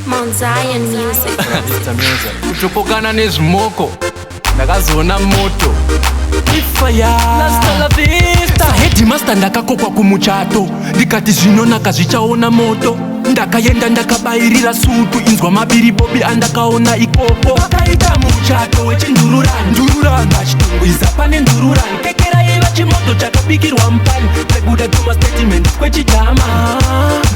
Mount Zion Music. Kutopokana nezvimoko ndakazoona moto Faya Hasta la vista. Headmaster ndakakokwa kumuchato ndikati zvinonaka zvichaona moto ndakaenda ndakabairira sutu inzwa mabiribobi andakaona ikoko vakaita muchato wechindurarani vachitungwiza pane ndururani kekeraiva chimoto chakabikirwa mupani pekuda tuma statement kwechijama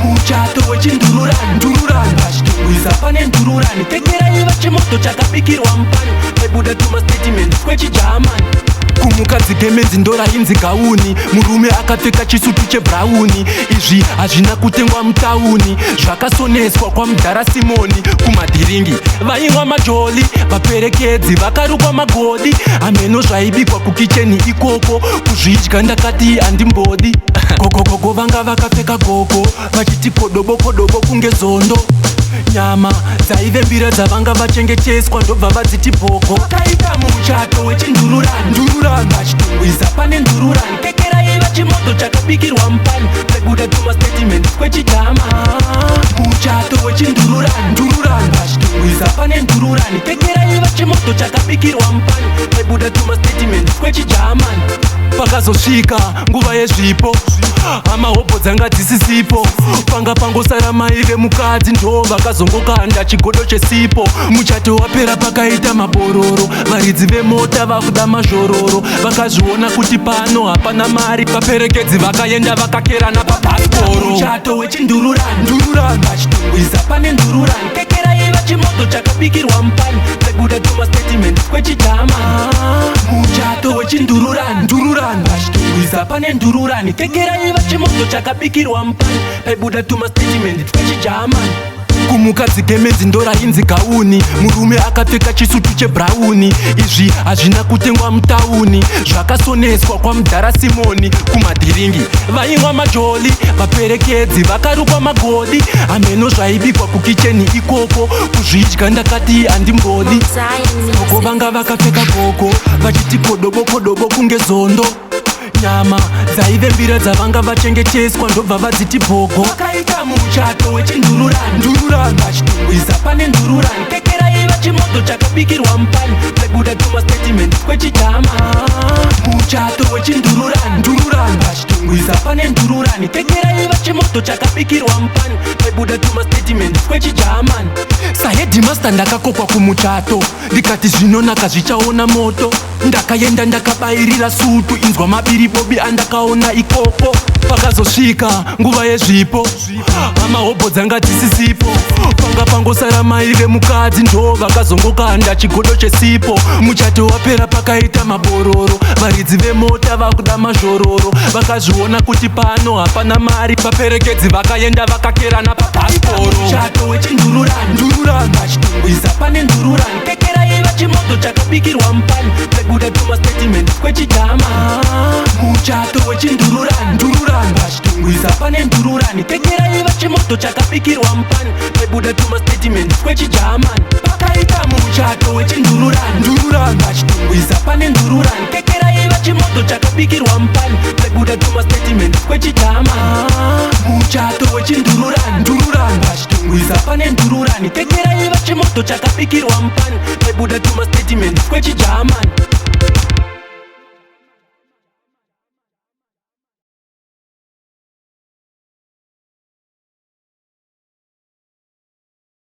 muchato wechindurarani vachitungwiza pane ndururani kekeraiva chimoto chakabikirwa mupani pekuda tuma statement kwechijamani kumukadzi kemenzi ndorainzi gauni murume akapfeka chisutu chebhurauni izvi hazvina kutengwa mutauni zvakasoneswa kwamudhara simoni kumadhiringi vaimwa majoli vaperekedzi vakarukwa magodi hameno zvaibikwa kukicheni ikoko kuzvidya ndakati handimbodi gogogogo vanga vakapfeka gogo vachiti kodobokodobo kunge zondo nyama dzaive mbira dzavanga vachengeteswa ndobva vadziti bhoko vakaita muchato wechindururani vachitungwiza pane ndururani kekeraiva chimoto chakabikirwa mupani pekuda tuma statement kwechijama muchato wechindururani vachitungwiza pane ndururani kekeraiva chimoto chakabikirwa mupani pekuda tuma statement kwechijamani pakazosvika nguva yezvipo amahobho dzanga dzisisipo panga pangosara mai vemukadzi ndo vakazongokanda chigodo chesipo muchato wapera pakaita mabororo varidzi vemota vakuda mazvororo vakazviona kuti pano hapana mari vaperekedzi vakaenda vakakerana papasiporo muchato wechindururani vachitungwiza pane ndururani kekeraiva chimoto chakabikirwa mupani pekuda tuma statement kwechijama muchato wechindururani vachitungwiza pane ndururani kekeraiva chimoto chakabikirwa mupani pekuda tuma statement kwechijamani kumukadzi kemenzi ndorainzi gauni murume akapfeka chisutu chebhurauni izvi hazvina kutengwa mutauni zvakasoneswa kwamudhara simoni kumadhiringi vaimwa majoli vaperekedzi vakarukwa magodi hameno zvaibikwa kukicheni ikoko kuzvidya ndakati handimbodi gogo vanga vakapfeka gogo vachiti kodobokodobo kunge zondo nyama dzaive mbira dzavanga vachengeteswa ndobva vadziti bhogo vakaita muchato wechindururani vachitungwiza pane ndururani kekeraiva chimoto chakabikirwa mupani pekuda tuma statement kwechijama muchato wechindururani vachitungwiza pane ndururani kekeraiva chimoto chakabikirwa mupani pekuda tuma statement kwechijamani sahedhimaster ndakakokwa kumuchato ndikati zvinonaka zvichaona moto ndakaenda ndakabairira sutu inzwa mabiribobi andakaona ikoko pakazosvika nguva yezvipo amahobho dzanga dzisisipo panga pangosara mai vemukadzi ndo vakazongokanda chigodo chesipo muchato wapera pakaita mabororo varidzi vemota vakuda mazvororo vakazviona kuti pano hapana mari vaperekedzi vakaenda vakakerana papasiporo muchato wechindururani vachitungwiza pane ndururani kekeraiva chimoto chakabikirwa mupani pekuda tuma statement kwechijama muchato wechindururani vachitungwiza pane ndururani kekeraiva chimoto chakabikirwa mupani pekuda tuma statement kwechijamani pakaita muchato wechindururani vachitungwiza pane ndururani kekeraiva chimoto chakabikirwa mupani pekuda tuma statement kwechijama muchato wechindururani vachitungwiza pane ndururani kekeraiva chimoto chakabikirwa mupani pekuda tuma statement kwechijamani